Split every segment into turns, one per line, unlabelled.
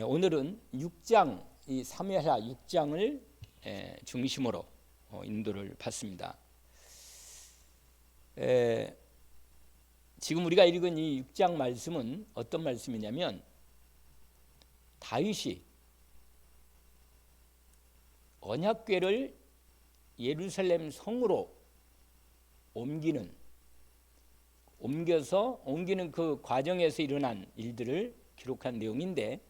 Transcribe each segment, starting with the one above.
오늘은 6장, 이 사무엘하 6장을 중심으로 인도를 받습니다. 지금 우리가 읽은 이 6장 말씀은 어떤 말씀이냐면, 다윗이 언약궤를 예루살렘 성으로 옮기는 그 과정에서 일어난 일들을 기록한 내용인데,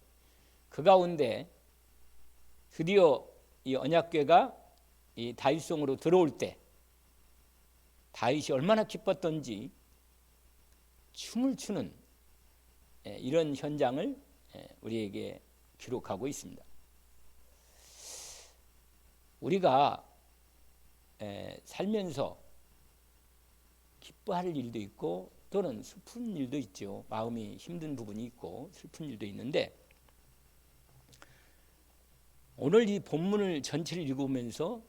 그 가운데 드디어 이 언약궤가 이 다윗성으로 들어올 때 다윗이 얼마나 기뻤던지 춤을 추는 이런 현장을 우리에게 기록하고 있습니다. 우리가 살면서 기뻐할 일도 있고 또는 슬픈 일도 있죠. 마음이 힘든 부분이 있고 슬픈 일도 있는데, 오늘 이 본문을 전체를 읽으면서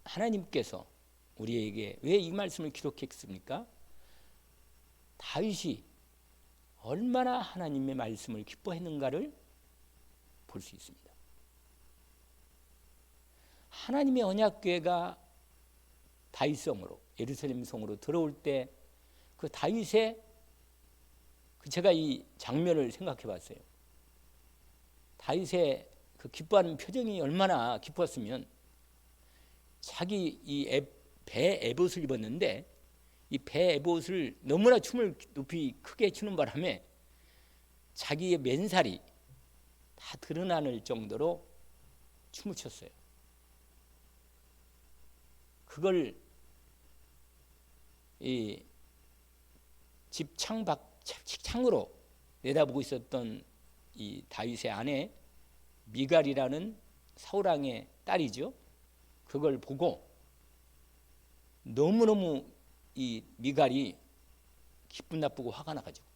하나님께서 우리에게 왜 이 말씀을 기록했습니까? 다윗이 얼마나 하나님의 말씀을 기뻐했는가를 볼 수 있습니다. 하나님의 언약궤가 다윗성으로, 예루살렘 성으로 들어올 때 그 다윗의 제가 이 장면을 생각해 봤어요. 다윗의 그 기뻐하는 표정이 얼마나 기뻤으면, 자기 이 배 에봇을 입었는데 이 배 에봇을 너무나 춤을 높이 크게 추는 바람에 자기의 맨살이 다 드러나는 정도로 춤을 췄어요. 그걸 이 집 창으로 내다보고 있었던 이 다윗의 아내 미갈이라는 사울왕의 딸이죠. 그걸 보고 너무너무 이 미갈이 기분 나쁘고 화가 나가지고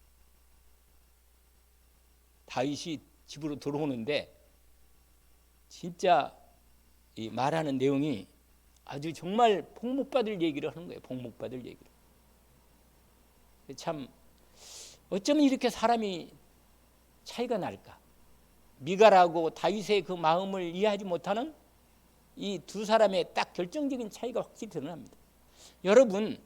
다윗이 집으로 들어오는데, 진짜 이 말하는 내용이 아주 정말 복목받을 얘기를 하는 거예요. 복목받을 얘기를. 참 어쩌면 이렇게 사람이 차이가 날까. 미갈하고 다윗의 그 마음을 이해하지 못하는 이 두 사람의 딱 결정적인 차이가 확실히 드러납니다. 여러분,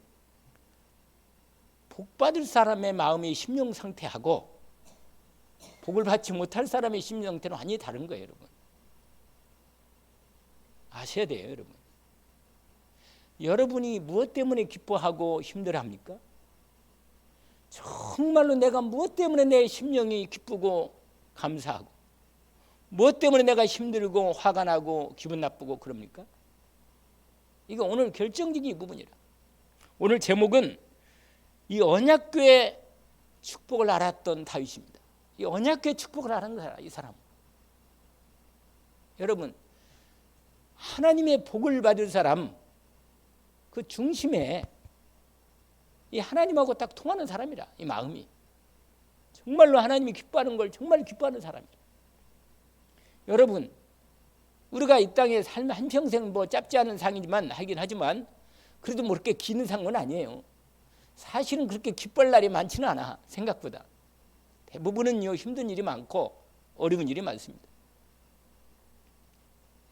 복받을 사람의 마음의 심령 상태하고 복을 받지 못할 사람의 심령 상태는 완전히 다른 거예요. 여러분 아셔야 돼요. 여러분이 무엇 때문에 기뻐하고 힘들어합니까? 정말로 내가 무엇 때문에 내 심령이 기쁘고 감사하고, 무엇 때문에 내가 힘들고 화가 나고 기분 나쁘고 그럽니까? 이거 오늘 결정적인 부분이라. 오늘 제목은 이 언약궤의 축복을 알았던 다윗입니다. 이 언약궤의 축복을 알았는 사람, 이 사람. 여러분, 하나님의 복을 받을 사람, 그 중심에 이 하나님하고 딱 통하는 사람이라. 이 마음이 정말로 하나님이 기뻐하는 걸 정말 기뻐하는 사람이라. 여러분, 우리가 이 땅에 살면 한평생 뭐 짧지 않은 상이지만 하긴 하지만 그래도 뭐 그렇게 긴 상은 아니에요. 사실은 그렇게 기뻐할 날이 많지는 않아. 생각보다 대부분은 힘든 일이 많고 어려운 일이 많습니다.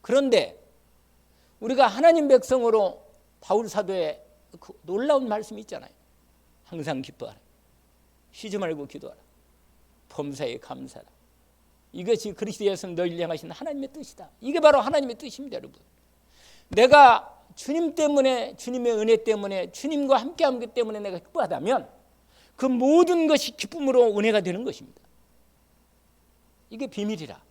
그런데 우리가 하나님 백성으로 바울 사도의 그 놀라운 말씀이 있잖아요. 항상 기뻐하라, 쉬지 말고 기도하라, 범사에 감사하라. 이것이 그리스도에서 너희를 향하신 하나님의 뜻이다. 이게 바로 하나님의 뜻입니다. 여러분, 내가 주님 때문에, 주님의 은혜 때문에, 주님과 함께하기 때문에 내가 기뻐하다면 그 모든 것이 기쁨으로 은혜가 되는 것입니다. 이게 비밀이라.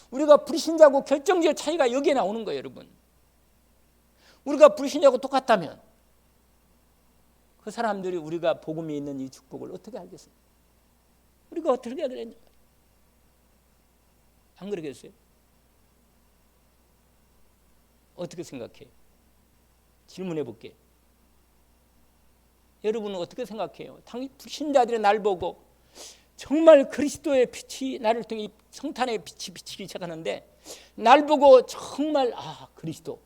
우리가 불신자고 결정적 차이가 여기에 나오는 거예요. 여러분, 우리가 불신자고 똑같다면 그 사람들이 우리가 복음이 있는 이 축복을 어떻게 알겠습니까? 우리가 어떻게 해야 되냐? 안 그러겠어요? 어떻게 생각해요? 질문해 볼게요. 여러분은 어떻게 생각해요? 불신자들이 날 보고 정말 그리스도의 빛이 나를 통해 성탄의 빛이 비치기 시작하는데, 날 보고 정말 그리스도,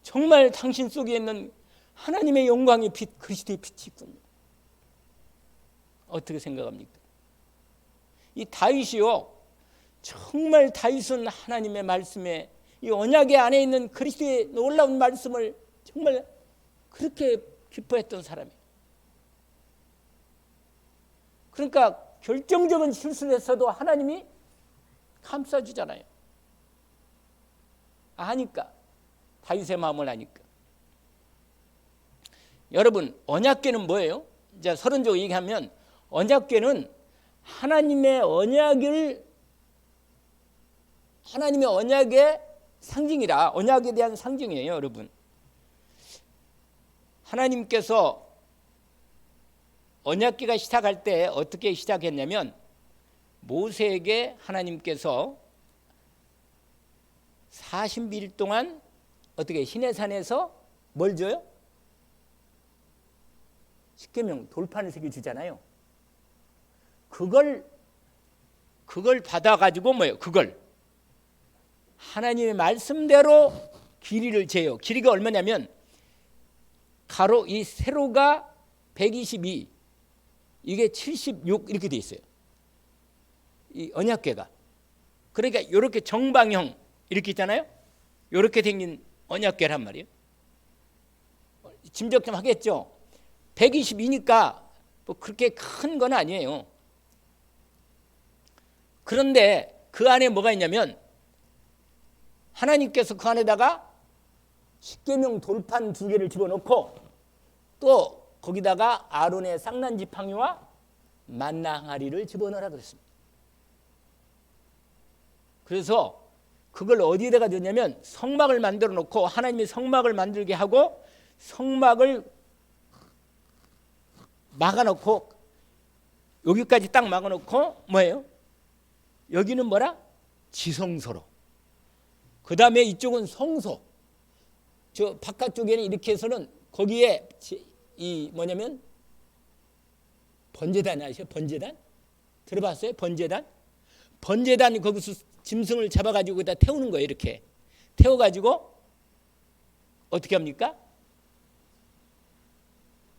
정말 당신 속에 있는 하나님의 영광의 빛, 그리스도의 빛이 있군요. 어떻게 생각합니까? 이 다윗이요, 정말 다윗은 하나님의 말씀에, 이 언약의 안에 있는 그리스도의 놀라운 말씀을 정말 그렇게 기뻐했던 사람이에요. 그러니까 결정적인 실수를 했어도 하나님이 감싸주잖아요. 아니까, 다윗의 마음을 아니까. 여러분, 언약궤는 뭐예요? 이제 서론적으로 얘기하면 언약궤는 하나님의 언약의 상징이라, 언약에 대한 상징이에요, 여러분. 하나님께서 언약궤가 시작할 때 어떻게 시작했냐면, 모세에게 하나님께서 40일 동안 어떻게 시내산에서 뭘 줘요? 십계명 돌판을 새겨 주잖아요. 그걸 받아가지고 뭐예요? 그걸 하나님의 말씀대로 길이를 재요. 길이가 얼마냐면 가로, 이 세로가 122, 이게 76 이렇게 돼 있어요. 이 언약궤가. 그러니까 이렇게 정방형 이렇게 있잖아요. 이렇게 생긴 언약궤란 말이에요. 짐작 좀 하겠죠. 122니까 뭐 그렇게 큰 건 아니에요. 그런데 그 안에 뭐가 있냐면 하나님께서 그 안에다가 십계명 돌판 2개를 집어넣고 또 거기다가 아론의 쌍난 지팡이와 만나 항아리를 집어넣으라 그랬습니다. 그래서 그걸 어디에다가 넣냐면 성막을 만들어 놓고, 하나님이 성막을 만들게 하고 성막을 막아놓고, 여기까지 딱 막아놓고 뭐예요? 여기는 뭐라? 지성소로. 그 다음에 이쪽은 성소. 저 바깥쪽에는 이렇게 해서는 거기에 이 뭐냐면 번제단 아시죠? 번제단? 들어봤어요? 번제단? 번제단이 거기서 짐승을 잡아가지고 거기다 태우는 거예요. 이렇게 태워가지고 어떻게 합니까?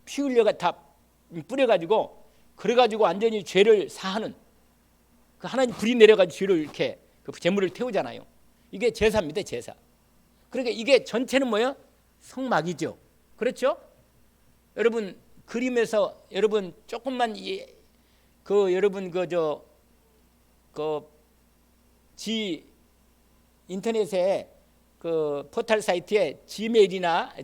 피 흘려가 다 뿌려가지고, 그래가지고 완전히 죄를 사하는, 그 하나님 불이 내려가지고 죄를 이렇게 그 제물을 태우잖아요. 이게 제사입니다, 제사. 그러니까 이게 전체는 뭐예요? 성막이죠. 그렇죠? 여러분 그림에서 여러분 조금만 여러분 인터넷에 그 포털 사이트에 지메일이나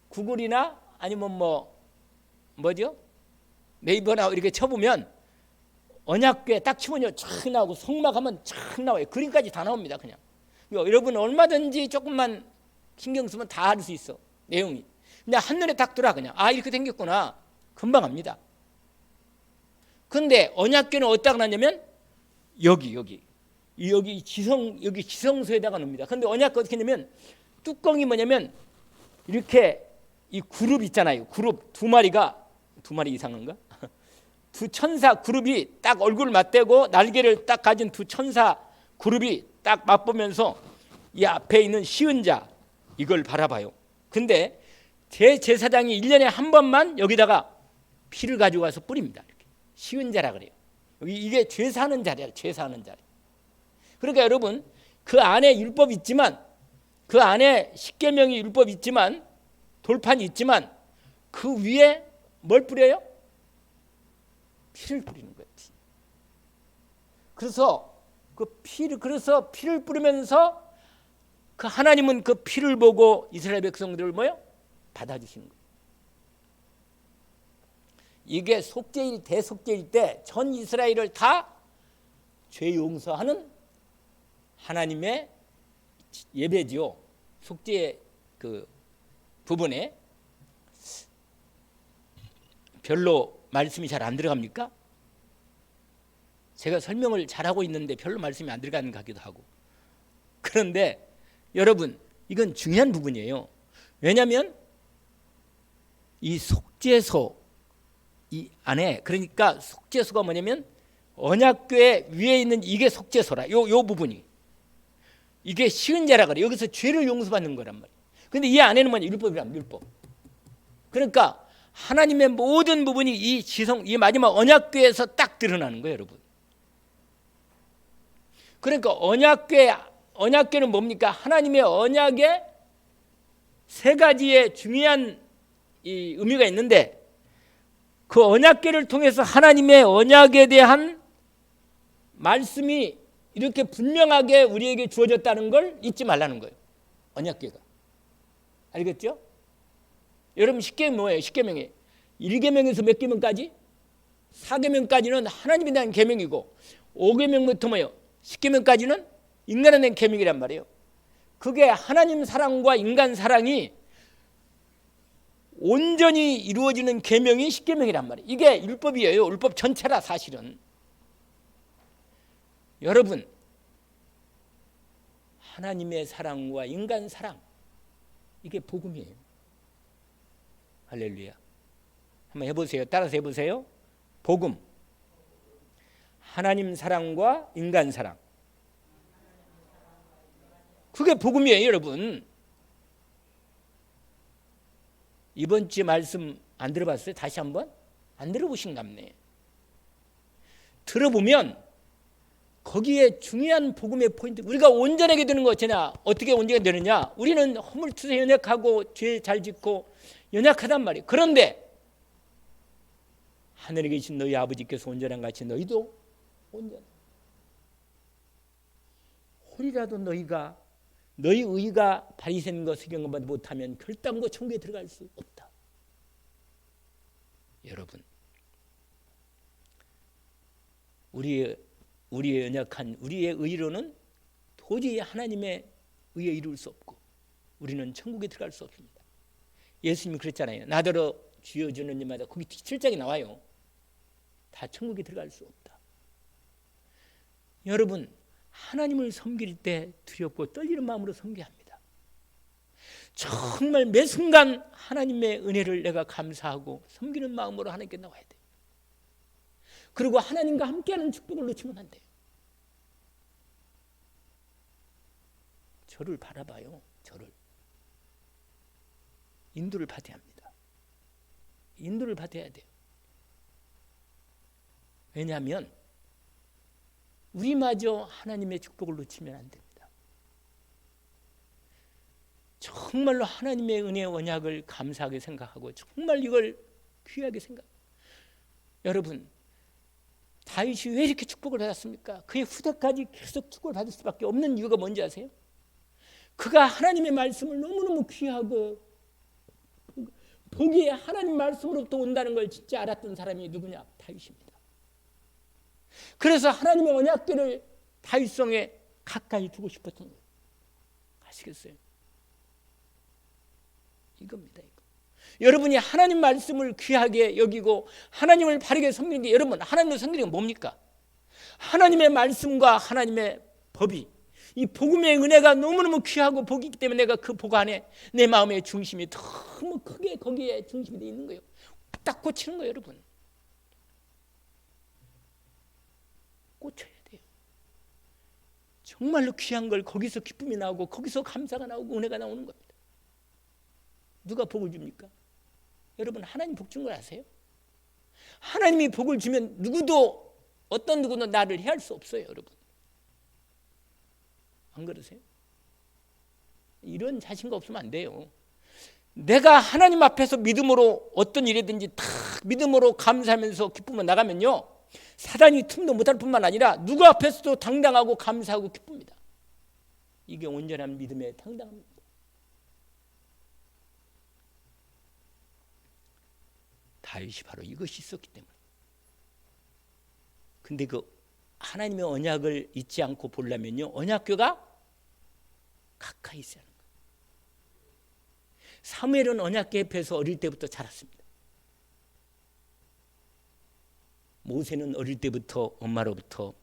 구글이나 아니면 뭐죠? 네이버나 이렇게 쳐보면 언약궤 딱 치면요 쫙 나오고 성막하면 쫙 나와요. 그림까지 다 나옵니다. 그냥 여러분 얼마든지 조금만 신경 쓰면 다 알 수 있어, 내용이. 근데 한눈에 딱 들어와. 그냥 이렇게 생겼구나, 금방 압니다. 근데 언약궤는 어디다가 놨냐면 여기 지성소에다가 놓습니다. 근데 언약궤 어떻게 했냐면 뚜껑이 뭐냐면 이렇게 이 그룹 있잖아요. 그룹 두 마리 이상한가? 두 천사 그룹이 딱 얼굴을 맞대고 날개를 딱 가진 두 천사 그룹이 딱 맞보면서 이 앞에 있는 시은 자 이걸 바라봐요. 근데 대제사장이 1년에 한 번만 여기다가 피를 가지고 와서 뿌립니다. 이렇게. 시은 자라 그래요. 이게 죄사하는 자리야, 죄사하는 자리. 그러니까 여러분 그 안에 율법이 있지만, 그 안에 십계명이 율법이 있지만, 돌판이 있지만 그 위에 뭘 뿌려요? 피를 뿌리는 거예요. 피. 그래서 피를 뿌리면서 그 하나님은 그 피를 보고 이스라엘 백성들을 받아주시는 거예요. 이게 속죄일, 대속죄일 때 전 이스라엘을 다 죄 용서하는 하나님의 예배지요. 속죄 그 부분에 별로 말씀이 잘 안 들어갑니까? 제가 설명을 잘하고 있는데 별로 말씀이 안 들어가는 것 같기도 하고. 그런데 여러분 이건 중요한 부분이에요. 왜냐하면 이 속죄소 이 안에, 그러니까 속죄소가 뭐냐면 언약궤 위에 있는 이게 속죄소라. 요 부분이 이게 시은자라 그래. 여기서 죄를 용서받는 거란 말이에요. 근데 이 안에는 뭐냐? 율법이란 율법. 그러니까 하나님의 모든 부분이 이 마지막 언약궤에서 딱 드러나는 거예요, 여러분. 그러니까 언약궤는 뭡니까? 하나님의 언약의 세 가지의 중요한 이 의미가 있는데, 그 언약궤를 통해서 하나님의 언약에 대한 말씀이 이렇게 분명하게 우리에게 주어졌다는 걸 잊지 말라는 거예요. 언약궤가. 알겠죠? 여러분, 십계명 뭐예요? 십계명이 1계명에서 몇 계명까지? 4계명까지는 하나님에 대한 계명이고, 5계명부터 뭐예요? 10계명까지는 인간에 대한 계명이란 말이에요. 그게 하나님 사랑과 인간 사랑이 온전히 이루어지는 계명이 십계명이란 말이에요. 이게 율법이에요. 율법 전체라 사실은. 여러분, 하나님의 사랑과 인간 사랑, 이게 복음이에요. 할렐루야. 한번 해보세요. 따라서 해보세요. 복음, 하나님 사랑과 인간 사랑, 그게 복음이에요, 여러분. 이번 주에 말씀 안 들어봤어요? 다시 한번? 안 들어보신가 보네. 들어보면 거기에 중요한 복음의 포인트, 우리가 온전하게 되는 거 어쩌냐? 어떻게 온전하게 되느냐? 우리는 허물투세 연약하고 죄 잘 짓고 연약하단 말이에요. 그런데 하늘에 계신 너희 아버지께서 온전한 같이 너희도 온전해. 홀이라도 너희 의가 바리새인과 서기관보다 못하면 결단코 천국에 들어갈 수 없다. 여러분, 우리의 연약한 우리의 의로는 도저히 하나님의 의에 이룰 수 없고 우리는 천국에 들어갈 수 없습니다. 예수님이 그랬잖아요. 나더러 주여 주는 일마다 거기 7장에 나와요. 다 천국에 들어갈 수 없다. 여러분, 하나님을 섬길 때 두렵고 떨리는 마음으로 섬겨야 합니다. 정말 매 순간 하나님의 은혜를 내가 감사하고 섬기는 마음으로 하나님께 나와야 돼요. 그리고 하나님과 함께하는 축복을 놓치면 안 돼요. 저를 바라봐요. 저를. 인도를 받아야 합니다. 인도를 받아야 돼요. 왜냐하면 우리마저 하나님의 축복을 놓치면 안 됩니다. 정말로 하나님의 은혜의 언약을 감사하게 생각하고 정말 이걸 귀하게 생각해요. 여러분, 다윗이 왜 이렇게 축복을 받았습니까? 그의 후대까지 계속 축복을 받을 수밖에 없는 이유가 뭔지 아세요? 그가 하나님의 말씀을 너무너무 귀하고 복이 하나님 말씀으로부터 온다는 걸 진짜 알았던 사람이 누구냐? 다윗입니다. 그래서 하나님의 언약궤를 다윗성에 가까이 두고 싶었던 거예요. 아시겠어요? 이겁니다. 이거. 여러분이 하나님 말씀을 귀하게 여기고 하나님을 바르게 섬기는 게, 여러분 하나님을 섬기는 게 뭡니까? 하나님의 말씀과 하나님의 법이, 이 복음의 은혜가 너무너무 귀하고 복이기 때문에 내가 그 복 안에 내 마음의 중심이 너무 크게 거기에 중심이 되어 있는 거예요. 딱 꽂히는 거예요, 여러분. 꽂혀야 돼요. 정말로 귀한 걸 거기서 기쁨이 나오고 거기서 감사가 나오고 은혜가 나오는 겁니다. 누가 복을 줍니까? 여러분, 하나님 복 준 걸 아세요? 하나님이 복을 주면 어떤 누구도 나를 해할 수 없어요, 여러분. 안 그러세요? 이런 자신감 없으면 안 돼요. 내가 하나님 앞에서 믿음으로 어떤 일이든지 다 믿음으로 감사하면서 기쁨을 나가면요, 사단이 틈도 못할 뿐만 아니라 누구 앞에서도 당당하고 감사하고 기쁩니다. 이게 온전한 믿음의 당당함입니다. 다윗이 바로 이것이 있었기 때문에. 근데 그 하나님의 언약을 잊지 않고 보려면요, 언약궤가 가까이 있어야 하는 거예요. 사무엘은 언약궤 옆에서 어릴 때부터 자랐습니다. 모세는 어릴 때부터 엄마로부터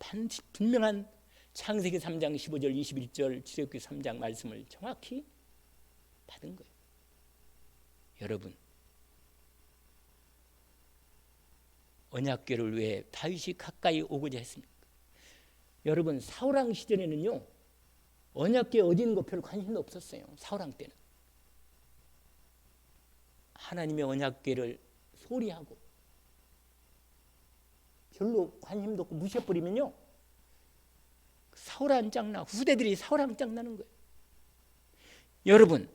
분명한 창세기 3장 15절 21절 출애굽기 3장 말씀을 정확히 받은 거예요. 여러분, 언약궤를 왜 다윗이 가까이 오고자 했습니까? 여러분, 사울왕 시절에는요, 언약궤 어디 있는 거 별로 관심도 없었어요. 사울왕 때는 하나님의 언약궤를 소리하고 별로 관심도 없고 무시해버리면요, 사울한 짱나, 후대들이 사울한 짱나는 거예요. 여러분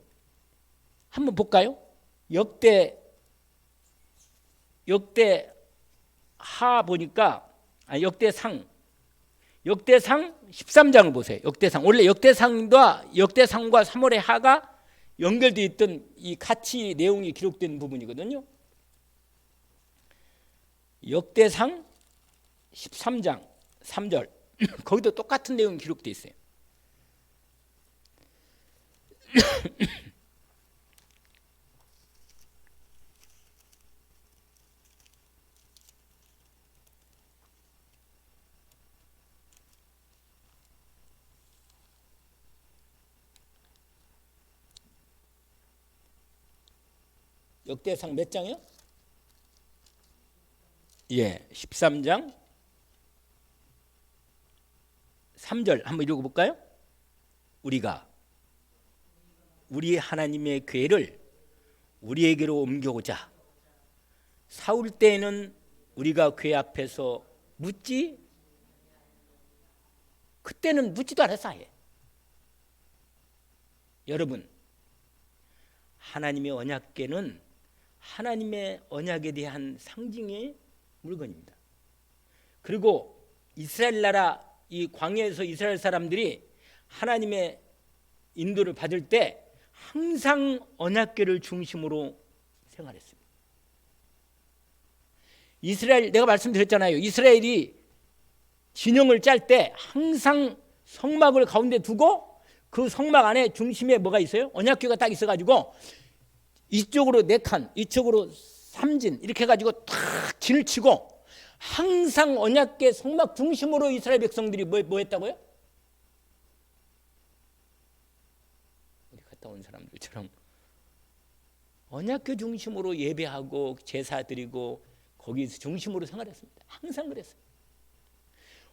한번 볼까요? 역대하 보니까 역대상 13장을 보세요. 역대상, 원래 역대상과 3월의 하가 연결되어 있던 이 같이 내용이 기록된 부분이거든요. 역대상 13장 3절 거기도 똑같은 내용이 기록되어 있어요. 역대상 몇 장이요? 13장 3절 한번 읽어볼까요? 우리가 우리 하나님의 궤를 우리에게로 옮겨오자. 사울 때에는 우리가 궤 앞에서 묻지, 그때는 묻지도 않았어 아예. 여러분, 하나님의 언약궤는 하나님의 언약에 대한 상징의 물건입니다. 그리고 이스라엘 나라 이 광야에서 이스라엘 사람들이 하나님의 인도를 받을 때 항상 언약궤를 중심으로 생활했습니다. 이스라엘, 내가 말씀드렸잖아요. 이스라엘이 진영을 짤 때 항상 성막을 가운데 두고 그 성막 안에 중심에 뭐가 있어요? 언약궤가 딱 있어가지고 이쪽으로 4칸, 이쪽으로 3진 이렇게 해가지고 탁 진을 치고 항상 언약궤 성막 중심으로 이스라엘 백성들이 뭐 했다고요? 우리 갔다 온 사람들처럼 언약궤 중심으로 예배하고 제사 드리고 거기서 중심으로 생활했습니다. 항상 그랬어요.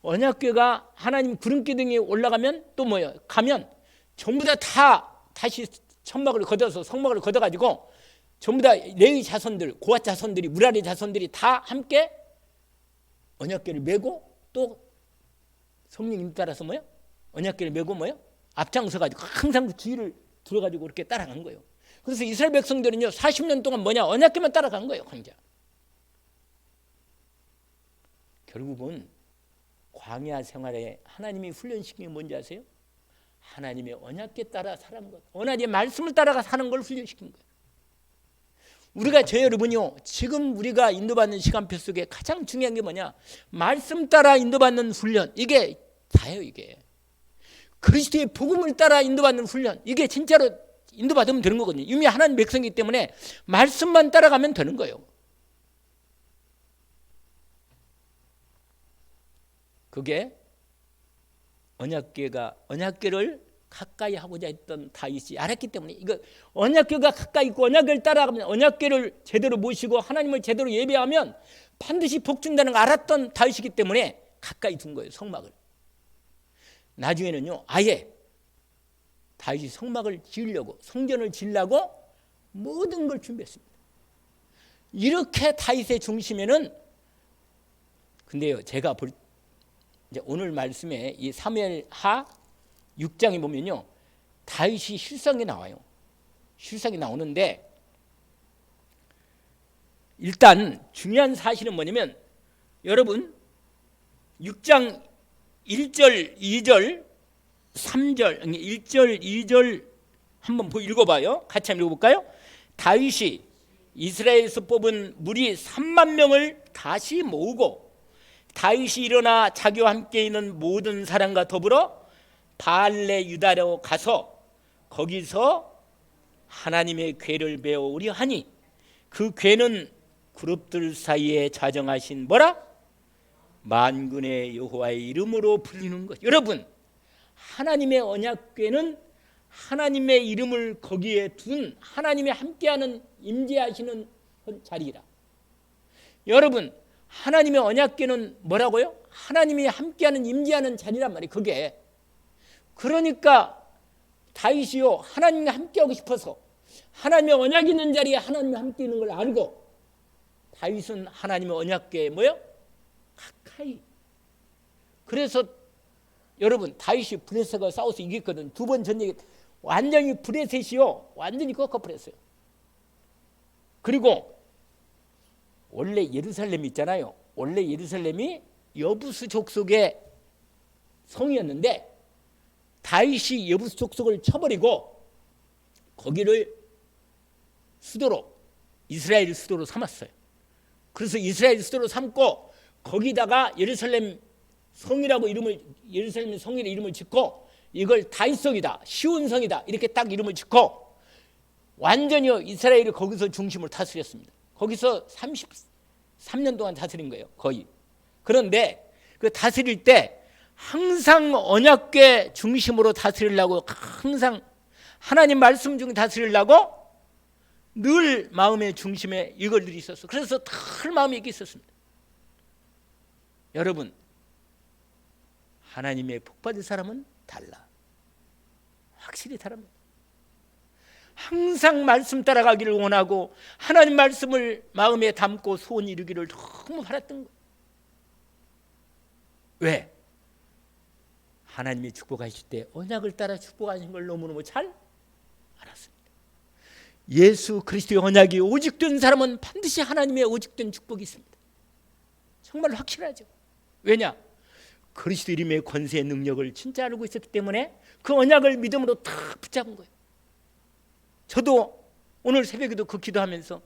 언약궤가 하나님 구름기둥에 올라가면 또 뭐예요? 가면 전부 다 다시 천막을 걷어서 성막을 걷어가지고 전부 다 레위 자손들, 고앗 자손들이, 무라리 자손들이 다 함께 언약궤를 메고 또 성령님 따라서 뭐요? 언약궤를 메고 뭐요? 앞장서가지고 항상 그 주위를 들어가지고 그렇게 따라간 거예요. 그래서 이스라엘 백성들은요 40년 동안 뭐냐? 언약궤만 따라간 거예요. 광야. 결국은 광야 생활에 하나님이 훈련시킨 게 뭔지 아세요? 하나님의 언약궤 따라 사는 것, 하나님의 말씀을 따라가 사는 걸 훈련시킨 거예요. 우리가 저 여러분이요 지금 우리가 인도받는 시간표 속에 가장 중요한 게 뭐냐? 말씀 따라 인도받는 훈련, 이게 다예요. 이게 그리스도의 복음을 따라 인도받는 훈련, 이게 진짜로 인도받으면 되는 거거든요. 이미 하나님 백성이기 때문에 말씀만 따라가면 되는 거예요. 그게 언약궤를 가까이 하고자 했던 다윗이 알았기 때문에, 이거 언약궤가 가까이 있고 언약궤를 따라가면, 언약궤를 제대로 모시고 하나님을 제대로 예배하면 반드시 복 준다는 걸 알았던 다윗이기 때문에 가까이 둔 거예요. 성막을. 나중에는요 아예 다윗이 성막을 지으려고, 성전을 지으려고 모든 걸 준비했습니다. 이렇게 다윗의 중심에는, 근데요 제가 이제 오늘 말씀에 이 사무엘하 6장에 보면요 다윗이 실상이 나와요. 실상이 나오는데 일단 중요한 사실은 뭐냐면, 여러분 6장 1절 2절 3절 1절 2절 한번 읽어봐요. 같이 한번 읽어볼까요? 다윗이 이스라엘에서 뽑은 무리 3만 명을 다시 모으고 다윗이 일어나 자기와 함께 있는 모든 사람과 더불어 바알레 유다로 가서 거기서 하나님의 궤를 메어오려 하니, 그 궤는 그룹들 사이에 좌정하신 뭐라? 만군의 여호와의 이름으로 불리는 것. 여러분, 하나님의 언약궤는 하나님의 이름을 거기에 둔 하나님의 함께하는 임재하시는 자리라. 여러분, 하나님의 언약궤는 뭐라고요? 하나님이 함께하는 임재하는 자리란 말이에요. 그게. 그러니까 다윗이요 하나님과 함께하고 싶어서 하나님의 언약이 있는 자리에 하나님과 함께 있는 걸 알고 다윗은 하나님의 언약궤에 뭐요? 가까이. 그래서 여러분 다윗이 블레셋과 싸워서 이겼거든. 두 번 전쟁에 완전히 블레셋이요, 완전히 꺾어버렸어요. 그리고 원래 예루살렘 있잖아요. 원래 예루살렘이 여부스 족속의 성이었는데 다윗이 여부스 족속을 쳐버리고 거기를 수도로, 이스라엘 수도로 삼았어요. 그래서 이스라엘 수도로 삼고 거기다가 예루살렘 성이라고 예루살렘 성이라는 이름을 짓고 이걸 다윗성이다, 시온성이다 이렇게 딱 이름을 짓고 완전히 이스라엘이 거기서 중심을 다스렸습니다. 거기서 33년 동안 다스린 거예요, 거의. 그런데 그 다스릴 때 항상 언약궤 중심으로 다스리려고, 항상 하나님 말씀 중에 다스리려고 늘 마음의 중심에 이걸 늘 있었어. 그래서 늘 마음에 이게 있었습니다. 여러분, 하나님의 복받을 사람은 달라. 확실히 다릅니다. 항상 말씀 따라가기를 원하고 하나님 말씀을 마음에 담고 소원 이루기를 너무 바랐던 거예요. 왜? 하나님이 축복하실 때 언약을 따라 축복하신 걸 너무너무 잘 알았습니다. 예수 그리스도의 언약이 오직된 사람은 반드시 하나님의 오직된 축복이 있습니다. 정말 확실하죠. 왜냐? 그리스도 이름의 권세의 능력을 진짜 알고 있었기 때문에 그 언약을 믿음으로 탁 붙잡은 거예요. 저도 오늘 새벽에도 그 기도하면서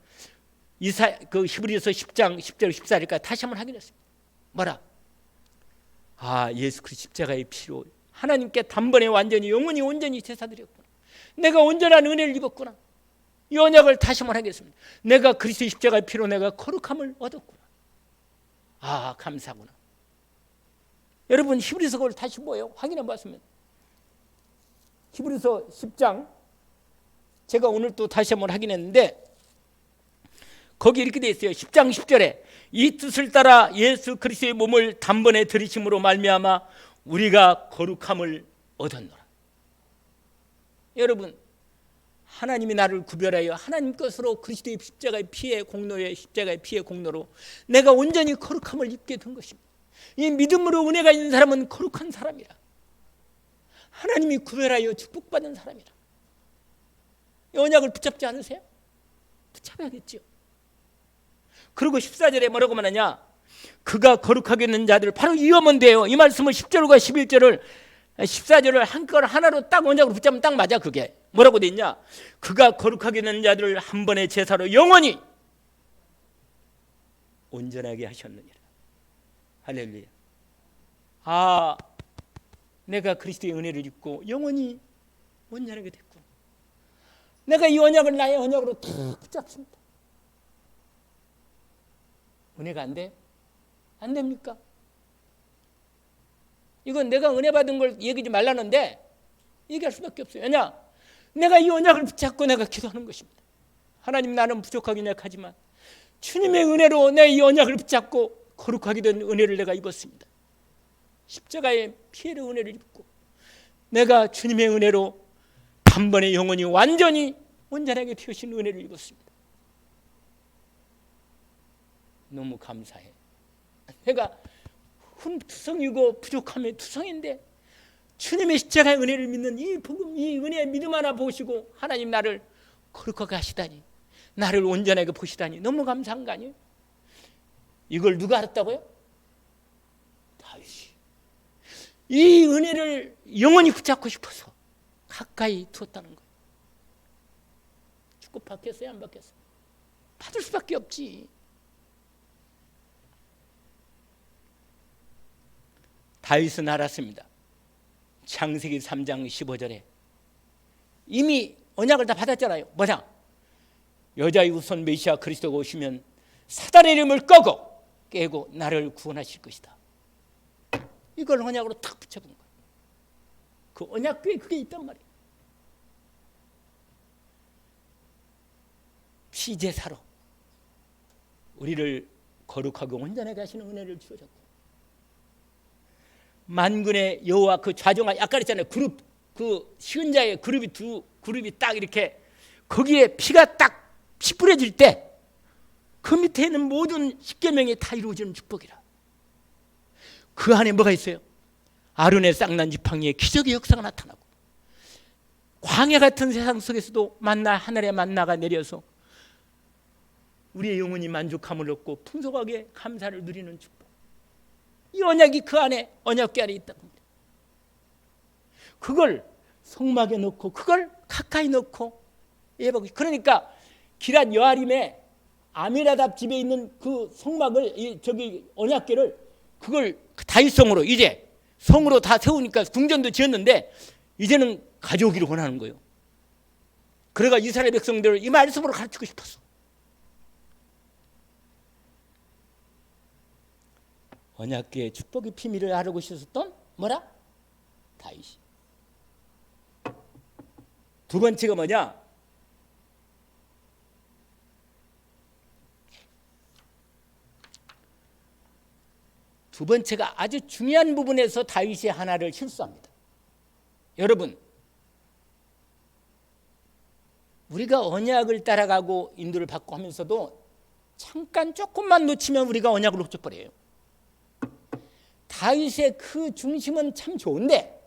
그 히브리서 10장 10절 14절까지 다시 한번 확인했습니다. 뭐라? 예수 그리스도 십자가의 피로 하나님께 단번에 완전히 영원히 온전히 제사드렸구나. 내가 온전한 은혜를 입었구나. 이 언약을 다시 한번 하겠습니다. 내가 그리스도 십자가의 피로 내가 거룩함을 얻었구나. 감사구나. 여러분 히브리서 그걸 다시 뭐예요? 확인해 봤으면 히브리서 10장 제가 오늘 또 다시 한번 확인했는데 거기 이렇게 되어 있어요. 10장 10절에 이 뜻을 따라 예수 그리스도의 몸을 단번에 들이심으로 말미암아 우리가 거룩함을 얻었노라. 여러분 하나님이 나를 구별하여 하나님 것으로 그리스도의 십자가의 피의 공로에 십자가의 피의 공로로 내가 온전히 거룩함을 입게 된 것입니다. 이 믿음으로 은혜가 있는 사람은 거룩한 사람이라. 하나님이 구별하여 축복받은 사람이라. 이 언약을 붙잡지 않으세요? 붙잡아야겠죠. 그리고 14절에 뭐라고 말하냐? 그가 거룩하게 있는 자들 바로 이 염원대요. 이 말씀을 10절과 11절을 14절을 한걸 하나로 딱 언약으로 붙잡으면 딱 맞아. 그게 뭐라고 돼 있냐? 그가 거룩하게 있는 자들을 한 번의 제사로 영원히 온전하게 하셨느니라. 할렐루야. 내가 그리스도의 은혜를 입고 영원히 온전하게 됐구나. 내가 이 언약을 나의 언약으로 탁 붙잡습니다. 은혜가 안 돼? 안 됩니까? 이건 내가 은혜 받은 걸 얘기하지 말라는데 얘기할 수밖에 없어요. 왜냐? 내가 이 언약을 붙잡고 내가 기도하는 것입니다. 하나님 나는 부족하긴 약하지만 주님의 은혜로 내 이 언약을 붙잡고 거룩하게 된 은혜를 내가 입었습니다. 십자가의 피해의 은혜를 입고 내가 주님의 은혜로 단번에 영원히 완전히 온전하게 피우신 은혜를 입었습니다. 너무 감사해. 내가 흠투성이고 부족함의 투성인데 주님의 십자가의 은혜를 믿는 이 복음, 이 은혜의 믿음 하나 보시고 하나님 나를 거룩하게 하시다니, 나를 온전하게 보시다니 너무 감사한 거 아니에요? 이걸 누가 알았다고요? 다윗이. 이 은혜를 영원히 붙잡고 싶어서 가까이 두었다는 거예요. 축복 받겠어요? 안 받겠어요? 받을 수밖에 없지. 다윗은 알았습니다. 창세기 3장 15절에 이미 언약을 다 받았잖아요. 뭐냐? 여자의 후손 메시아 그리스도가 오시면 사단의 이름을 깨고 나를 구원하실 것이다. 이걸 언약으로 탁 붙여본 거예요. 그 언약궤에 그게 있단 말이에요. 피제사로 우리를 거룩하고 온전하게 하시는 은혜를 주셨고 만군의 여호와 그 좌정하 아까 그랬잖아요. 그 시은자의 그룹이 두 그룹이 딱 이렇게 거기에 피가 딱 피 뿌려질 때 그 밑에 있는 모든 십계명이 다 이루어지는 축복이라. 그 안에 뭐가 있어요? 아론의 쌍난 지팡이에 기적의 역사가 나타나고, 광야 같은 세상 속에서도 만나, 하늘의 만나가 내려서 우리의 영혼이 만족함을 얻고 풍성하게 감사를 누리는 축복. 이 언약이 그 안에, 언약궤 안에 있다고 합니다. 그걸 성막에 넣고, 그걸 가까이 넣고, 그러니까 기랏 여아림에 아미나답 집에 있는 그 성막을, 저기 언약궤를, 그걸 다윗성으로 이제 성으로 다 세우니까 궁전도 지었는데 이제는 가져오기를 원하는 거예요. 그래가 이스라엘 백성들을 이 말씀으로 가르치고 싶었어. 언약궤의 축복의 비밀을 알고 있었던 뭐라? 다윗이. 두 번째가 뭐냐? 두 번째가 아주 중요한 부분에서 다윗이 하나를 실수합니다. 여러분, 우리가 언약을 따라가고 인도를 받고 하면서도 잠깐 조금만 놓치면 우리가 언약을 놓쳐버려요. 다윗의 그 중심은 참 좋은데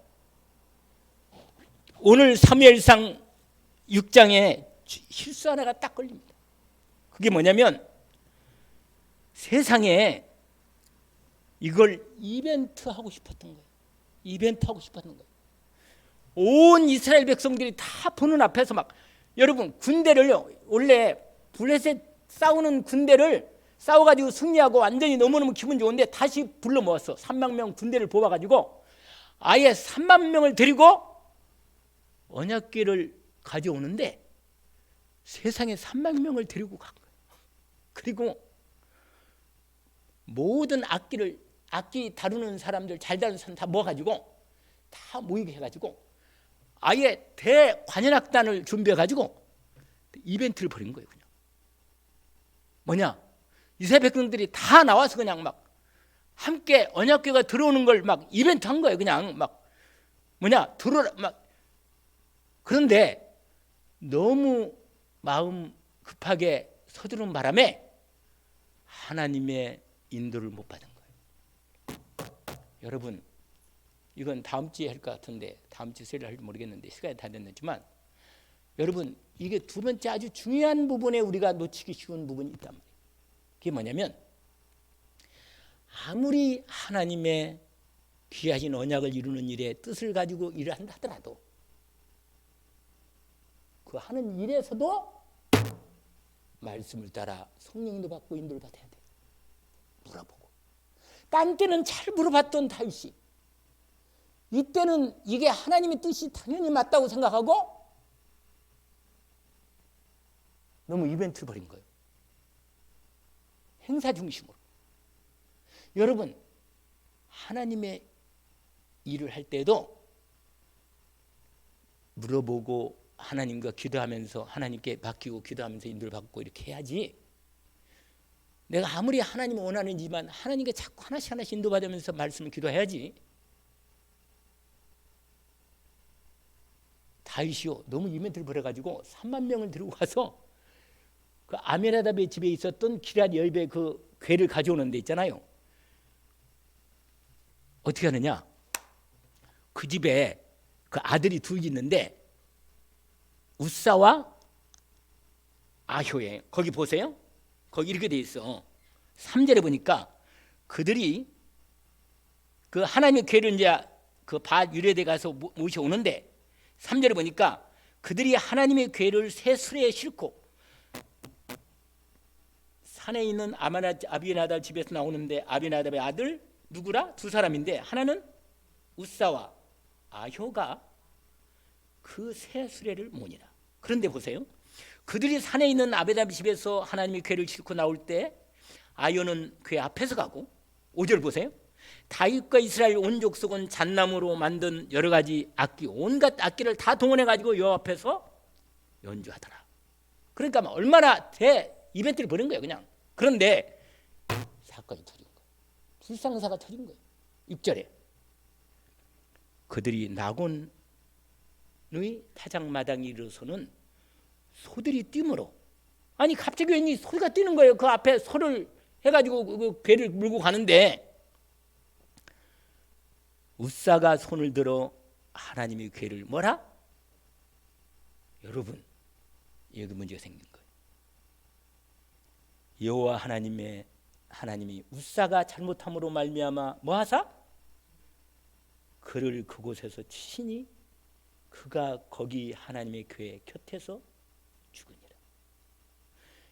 오늘 사무엘상 6장에 실수 하나가 딱 걸립니다. 그게 뭐냐면 세상에 이걸 이벤트 하고 싶었던 거예요. 이벤트 하고 싶었던 거예요. 온 이스라엘 백성들이 다 보는 앞에서 막, 여러분 군대를요, 원래 블레셋 싸우는 군대를 싸워가지고 승리하고 완전히 너무너무 기분 좋은데 다시 불러 모았어. 3만 명 군대를 뽑아가지고 아예 3만 명을 데리고 언약궤를 가져오는데 세상에 3만 명을 데리고 간 거예요. 그리고 모든 악기 다루는 사람들, 잘 다루는 사람 다 모아가지고 다 모이게 해가지고 아예 대관현악단을 준비해가지고 이벤트를 벌인 거예요. 그냥 뭐냐, 이스라엘 백성들이 다 나와서 그냥 막 함께 언약궤가 들어오는 걸 막 이벤트 한 거예요. 그냥 막 뭐냐, 들어라 막. 그런데 너무 마음 급하게 서두른 바람에 하나님의 인도를 못 받은 거예요. 여러분, 이건 다음 주에 할 것 같은데, 다음 주 세례를 할지 모르겠는데 시간이 다 됐지만, 여러분 이게 두 번째 아주 중요한 부분에 우리가 놓치기 쉬운 부분이 있단 말이에요. 그게 뭐냐면 아무리 하나님의 귀하신 언약을 이루는 일에 뜻을 가지고 일을 한다 하더라도 그 하는 일에서도 말씀을 따라 성령도 받고 인도를 받아야 돼. 물어보고. 딴 때는 잘 물어봤던 다윗이 이때는 이게 하나님의 뜻이 당연히 맞다고 생각하고 너무 이벤트를 벌인 거예요. 행사 중심으로. 여러분, 하나님의 일을 할 때도 물어보고 하나님과 기도하면서 하나님께 맡기고 기도하면서 인도를 받고 이렇게 해야지, 내가 아무리 하나님을 원하는지만 하나님께 자꾸 하나씩 인도받으면서 말씀을 기도해야지. 다윗이요, 너무 이벤트를 벌여가지고 3만 명을 들고 가서 그 아미나답의 집에 있었던 기랏 여입의 그 궤를 가져오는 데 있잖아요. 어떻게 하느냐, 그 집에 그 아들이 둘이 있는데 우사와 아효에, 거기 보세요. 거기 이렇게 돼 있어. 3절에 보니까 그들이 그 하나님의 궤를 이제 그 밭 유래대 가서 모셔오는데 3절에 보니까 그들이 하나님의 궤를 새 수레에 싣고 산에 있는 아비나답 집에서 나오는데, 아비나답의 아들 누구라? 두 사람인데 하나는 우사와 아효가 그 새 수레를 모니라. 그런데 보세요, 그들이 산에 있는 아비나답 집에서 하나님의 궤를 싣고 나올 때 아효는 궤 앞에서 가고, 5절 보세요. 다윗과 이스라엘 온 족속은 잣나무로 만든 여러 가지 악기, 온갖 악기를 다 동원해 가지고 여 앞에서 연주하더라. 그러니까 얼마나 대 이벤트를 벌인 거예요, 그냥. 그런데 사건이 터진 거예요. 불상사가 터진 거예요. 6절에 그들이 나곤의 타작마당에 이르러서는 소들이 뛰므로 아니 갑자기 왠지 소리가 뛰는 거예요. 그 앞에 소를 해가지고 그 괴를 물고 가는데 웃사가 손을 들어 하나님이 괴를 뭐라? 여러분, 여기 문제가 생긴 거예요. 여호와 하나님이 웃사가 잘못함으로 말미암아 뭐하사? 그를 그곳에서 치시니 그가 거기 하나님의 궤 곁에서 죽으니라.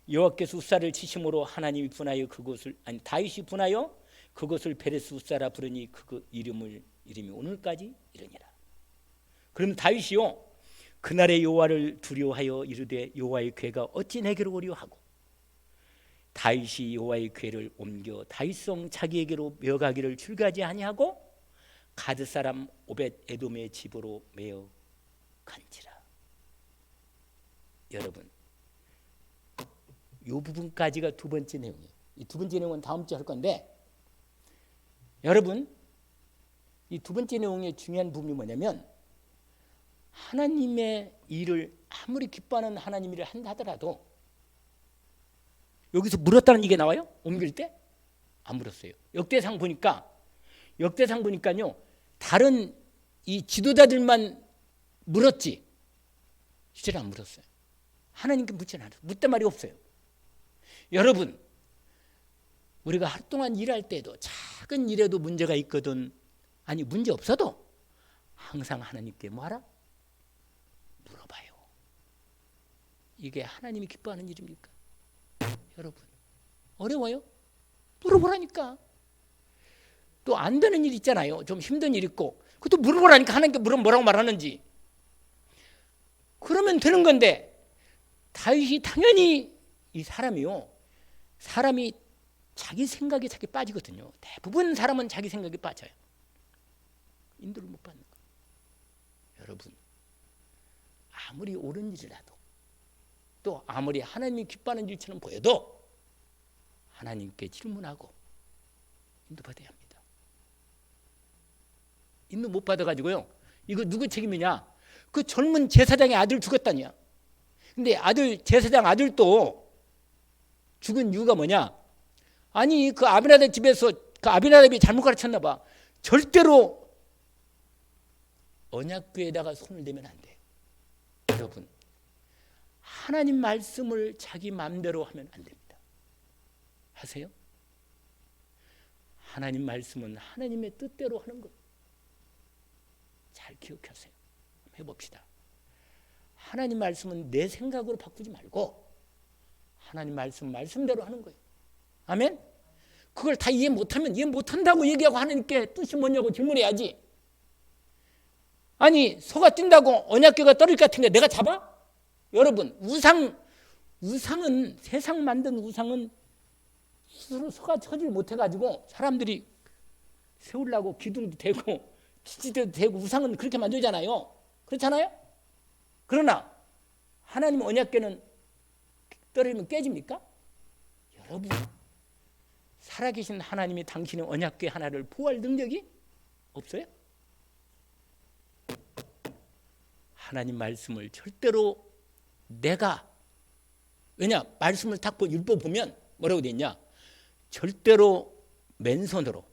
여호와께서 웃사를 치심으로 하나님이 분하여 그곳을 다윗이 분하여 그곳을 베레스 웃사라 부르니 그 이름이 오늘까지 이르니라. 그럼 다윗이요 그날의 여호와를 두려워하여 이르되 여호와의 궤가 어찌 내게로 오려 하고 다윗이 여호와의 궤를 옮겨 다윗성 자기에게로 메어가기를 출가하지 아니하고 가드 사람 오벳 에돔의 집으로 메어 간지라. 여러분, 이 부분까지가 두 번째 내용이에요. 이 두 번째 내용은 다음 주에 할 건데, 여러분, 이 두 번째 내용의 중요한 부분이 뭐냐면 하나님의 일을 아무리 기뻐하는 하나님 일을 한다 하더라도 여기서 물었다는 얘기가 나와요? 옮길 때? 안 물었어요. 역대상 보니까요 다른 이 지도자들만 물었지 실제로 안 물었어요. 하나님께 묻지는 않았어요. 묻단 말이 없어요. 여러분, 우리가 하루 동안 일할 때도 작은 일에도 문제가 있거든. 아니 문제 없어도 항상 하나님께 뭐하라? 물어봐요. 이게 하나님이 기뻐하는 일입니까? 여러분, 어려워요? 물어보라니까. 또 안 되는 일 있잖아요. 좀 힘든 일 있고 그것도 물어보라니까. 하나님께 물으면 뭐라고 말하는지. 그러면 되는 건데 다윗이 당연히 이 사람이 자기 생각에 자기 빠지거든요. 대부분 사람은 자기 생각에 빠져요. 인도를 못 받는 거예요. 여러분, 아무리 옳은 일이라도 또 아무리 하나님이 기뻐하는 일처럼 보여도 하나님께 질문하고 인도받아야 합니다. 인도 못 받아가지고요 이거 누구 책임이냐? 그 젊은 제사장의 아들 죽었다냐. 근데 제사장 아들도 죽은 이유가 뭐냐? 아니 그 아비나답 집에서 그 아비나답이 잘못 가르쳤나 봐. 절대로 언약궤에다가 손을 대면 안 돼요. 여러분, 하나님 말씀을 자기 마음대로 하면 안 됩니다. 하세요? 하나님 말씀은 하나님의 뜻대로 하는 것. 잘 기억하세요. 해봅시다. 하나님 말씀은 내 생각으로 바꾸지 말고 하나님 말씀대로 하는 거예요. 아멘? 그걸 다 이해 못하면 이해 못한다고 얘기하고 하나님께 뜻이 뭐냐고 질문해야지. 아니 소가 뛴다고 언약궤가 떨어질 것 같은데 내가 잡아? 여러분, 우상은 세상 만든 우상은 스스로 소가 처질 못해가지고 사람들이 세우려고 기둥도 대고 지지대도 대고 우상은 그렇게 만들잖아요. 그렇잖아요? 그러나 하나님 언약궤는 떨어지면 깨집니까? 여러분, 살아계신 하나님이 당신의 언약궤 하나를 보호할 능력이 없어요? 하나님 말씀을 절대로 왜냐 말씀을 딱 율법 보면 뭐라고 돼 있냐? 절대로 맨손으로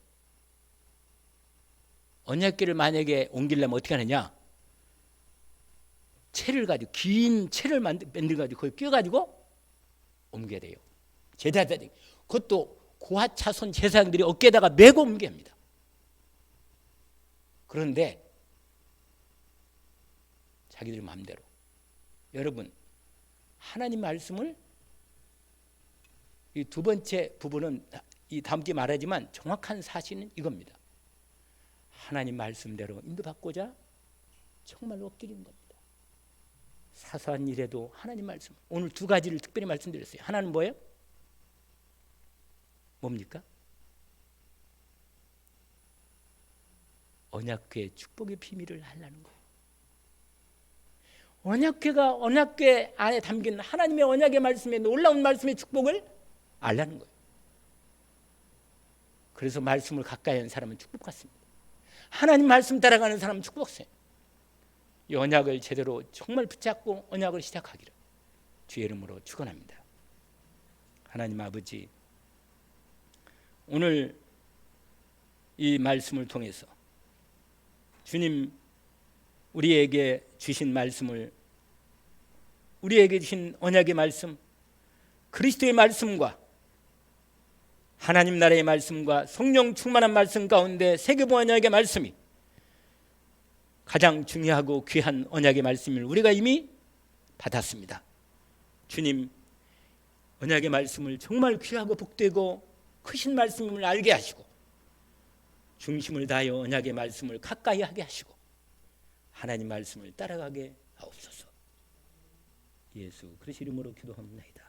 언약궤를 만약에 옮기려면 어떻게 하느냐? 채를 가지고 긴 채를 만들어가지고 거기 끼워가지고 옮겨야 돼요. 제사장들이 그것도 고하차손 제사장들이 어깨에다가 메고 옮겨야 합니다. 그런데 자기들 마음대로. 여러분, 하나님 말씀을 이 두 번째 부분은 이 다음 주에 말하지만 정확한 사실은 이겁니다. 하나님 말씀대로 인도받고자 정말 엎드리는 겁니다. 사소한 일에도 하나님 말씀. 오늘 두 가지를 특별히 말씀드렸어요. 하나는 뭐예요? 뭡니까? 언약궤 축복의 비밀을 알라는 거예요. 언약궤 안에 담긴 하나님의 언약의 말씀에 놀라운 말씀의 축복을 알라는 거예요. 그래서 말씀을 가까이 하는 사람은 축복받습니다. 하나님 말씀 따라가는 사람은 축복받어요. 이 언약을 제대로 정말 붙잡고 언약을 시작하기를 주의 이름으로 축원합니다. 하나님 아버지, 오늘 이 말씀을 통해서 주님 우리에게 주신 말씀을, 우리에게 주신 언약의 말씀, 그리스도의 말씀과 하나님 나라의 말씀과 성령 충만한 말씀 가운데 세계보 언약의 말씀이 가장 중요하고 귀한 언약의 말씀을 우리가 이미 받았습니다. 주님, 언약의 말씀을 정말 귀하고 복되고 크신 말씀임을 알게 하시고 중심을 다하여 언약의 말씀을 가까이 하게 하시고 하나님 말씀을 따라가게 하옵소서. 예수 그리스도 이름으로 기도합니다.